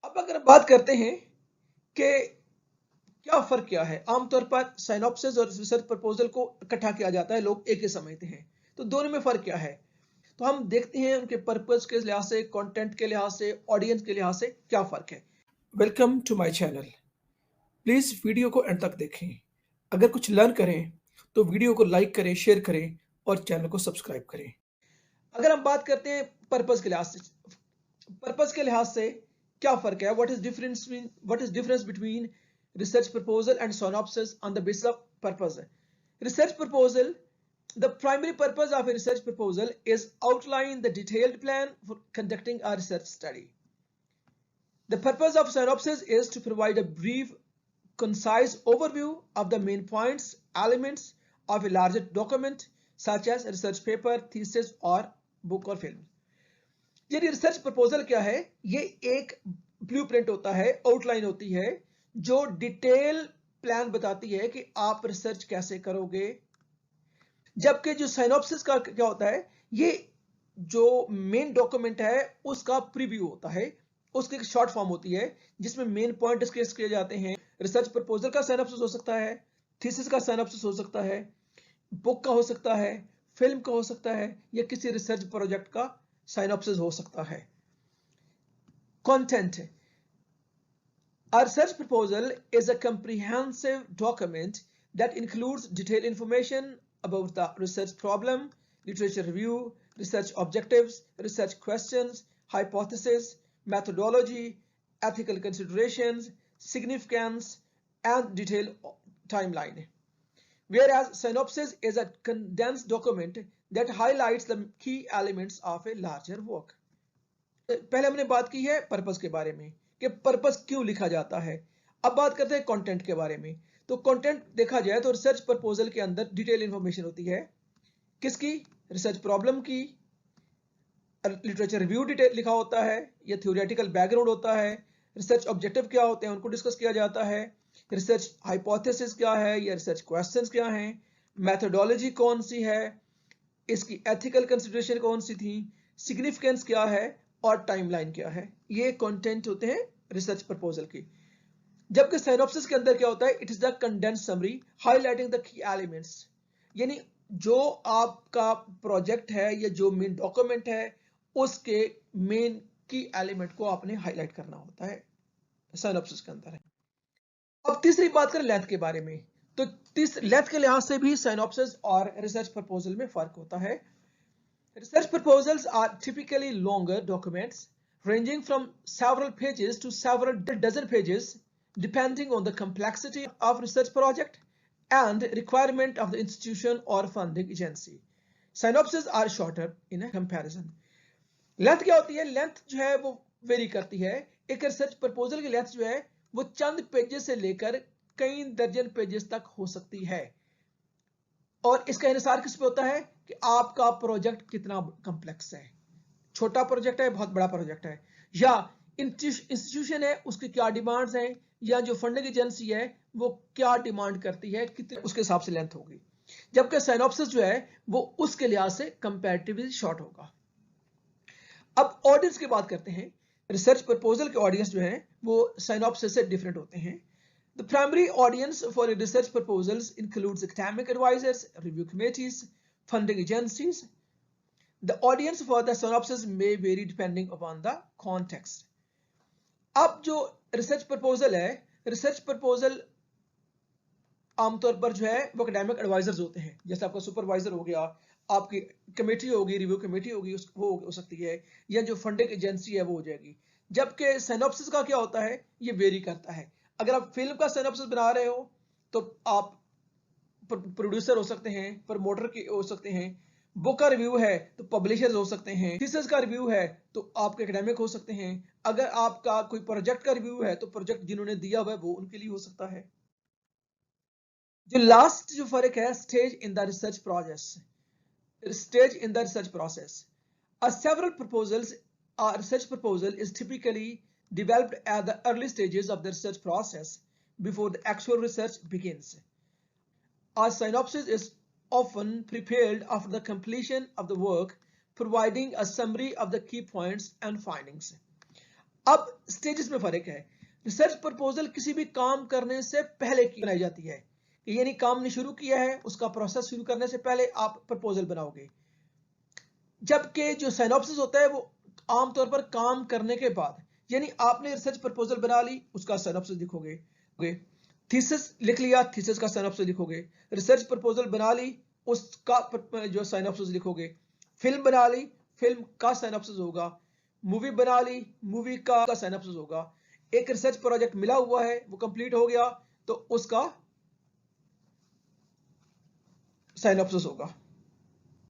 अब अगर हम बात करते हैं कि क्या फर्क क्या है, आमतौर पर साइनॉप्सिस और रिसर्च प्रपोजल को इकट्ठा किया जाता है, लोग एक ही समझते हैं। तो दोनों में फर्क क्या है? तो हम देखते हैं उनके पर्पस के लिहाज से, कंटेंट के लिहाज से, ऑडियंस के लिहाज से क्या फर्क है। Welcome to my channel. Please video को एंड तक देखें। अगर कुछ लर्न करें तो वीडियो को लाइक करें, शेयर करें और चैनल को सब्सक्राइब करें। अगर हम बात करते हैं पर्पस के लिहाज से क्या फर्क है, what is difference between research proposal and synopsis on the basis of purpose. Research proposal, the primary purpose of a research proposal is outline the detailed plan for conducting a research study. The purpose of synopsis is to provide a brief, concise overview of the main points, elements of a larger document such as a research paper, thesis or book or film. यदि research proposal क्या है, ये एक blueprint होता है, outline होती है जो डिटेल प्लान बताती है कि आप रिसर्च कैसे करोगे। जबकि जो साइनॉप्सिस का क्या होता है, ये जो मेन डॉक्यूमेंट है उसका प्रीव्यू होता है, उसकी एक शॉर्ट फॉर्म होती है जिसमें मेन पॉइंट डिस्कस किए जाते हैं। रिसर्च प्रपोजल का साइनॉप्सिस हो सकता है, थीसिस का साइनॉप्सिस हो सकता है, बुक का हो सकता है, फिल्म का हो सकता है, या किसी रिसर्च प्रोजेक्ट का साइनॉप्सिस हो सकता है। Content, a research proposal is a comprehensive document that includes detailed information about the research problem, literature review, research objectives, research questions, hypothesis, methodology, ethical considerations, significance, and detailed timeline. Whereas synopsis is a condensed document that highlights the key elements of a larger work. पहले हमने बात की है purpose के बारे में कि purpose क्यों लिखा जाता है। अब बात करते हैं कंटेंट के बारे में। तो कंटेंट देखा जाए तो रिसर्च प्रपोजल के अंदर डिटेल इंफॉर्मेशन होती है, किसकी? रिसर्च प्रॉब्लम की। लिटरेचर रिव्यू डिटेल लिखा होता है, या थ्योरेटिकल बैकग्राउंड होता है। रिसर्च ऑब्जेक्टिव क्या होते हैं उनको डिस्कस किया जाता है। रिसर्च हाइपोथेसिस क्या है या रिसर्च क्वेश्चंस क्या हैं, मेथोडोलॉजी कौन सी है, इसकी एथिकल कंसिडरेशन कौन सी थी, सिग्निफिकेंस क्या है और टाइमलाइन क्या है। ये कंटेंट होते हैं रिसर्च प्रपोजल की। जबकि साइनॉप्सिस के अंदर क्या होता है, it is the condensed summary highlighting the key elements, यानी जो आपका प्रोजेक्ट है या जो मेन डॉक्यूमेंट है उसके मेन की एलिमेंट को आपने हाईलाइट करना होता है, साइनॉप्सिस के अंदर है। अब तीसरी बात करें लेंथ के बारे में, तो लेंथ के लिहाज से भी साइनॉप्सिस और रिसर्च प्रपोजल में फर्क होता है। Research proposals are typically longer documents ranging from several pages to several dozen pages depending on the complexity of research project and requirement of the institution or funding agency. Synopses are shorter in a comparison. Length क्या होती है? Length जो है वो very करती है। एक research proposal की लेंथ जो है वो चंद पेजेस से लेकर कई दर्जन पेजेस तक हो सकती है, और इसका इंहिसार किस पे होता है कि आपका प्रोजेक्ट कितना कॉम्प्लेक्स है। छोटा प्रोजेक्ट है, बहुत बड़ा प्रोजेक्ट है, या इंस्टीट्यूशन है उसकी क्या डिमांड्स हैं, या जो फंडिंग एजेंसी है वो क्या डिमांड करती है, कितने उसके हिसाब से लेंथ होगी। जबकि साइनॉप्सिस जो है वो उसके लिहाज से कंपैरेटिवली शॉर्ट होगा। अब ऑडियंस की बात करते हैं। रिसर्च प्रपोजल के ऑडियंस जो है वो साइनॉप्सिस से डिफरेंट होते हैं। The primary audience for research proposals includes academic advisors, review committees, funding agencies. The audience for the synopsis may vary depending upon the context. अब जो रिसर्च प्रपोजल है, रिसर्च प्रपोजल आमतौर पर जो है वो एकेडमिक एडवाइजर्स होते हैं, जैसे आपका सुपरवाइजर हो गया, आपकी कमेटी होगी, रिव्यू कमेटी होगी, वो हो सकती है, या जो फंडिंग एजेंसी है वो हो जाएगी। जबकि साइनॉप्सिस का क्या होता है, ये वेरी करता है। अगर आप फिल्म का साइनॉप्सिस बना रहे हो तो आप प्रोड्यूसर हो सकते हैं, प्रमोटर के हो सकते हैं। बुक का रिव्यू है तो पब्लिशर्स हो सकते हैं। थीसिस का रिव्यू है तो आपके एकेडमिक हो सकते हैं। अगर आपका कोई प्रोजेक्ट का रिव्यू है तो प्रोजेक्ट जिन्होंने दिया हुआ है वो उनके लिए हो सकता है। जो लास्ट जो फर्क है, stage in the research process, several proposals, a research proposal is typically developed at the early stages of the research process before the actual research begins. A synopsis is often prepared after the completion of the work, providing a summary of the key points and findings. अब stages में फर्क है। Research proposal किसी भी काम करने से पहले की बनाई जाती है, यानी काम ने शुरू किया है, उसका प्रोसेस शुरू करने से पहले आप प्रपोजल बनाओगे। जबकि जो साइनॉप्सिस होता है वो आमतौर पर काम करने के बाद, यानी आपने रिसर्च प्रपोजल बना ली, उसका साइनॉप्सिस लिखोगे, थीसिस लिख लिया, थीसिस का साइनॉप्सिस लिखोगे, रिसर्च प्रपोजल बना ली, उसका जो साइनॉप्सिस लिखोगे, फिल्म बना ली, फिल्म का साइनॉप्सिस होगा, मूवी बना ली, मूवी का साइनॉप्सिस होगा। एक रिसर्च प्रोजेक्ट मिला हुआ है, वो कंप्लीट हो गया, तो उसका साइनॉप्सिस होगा।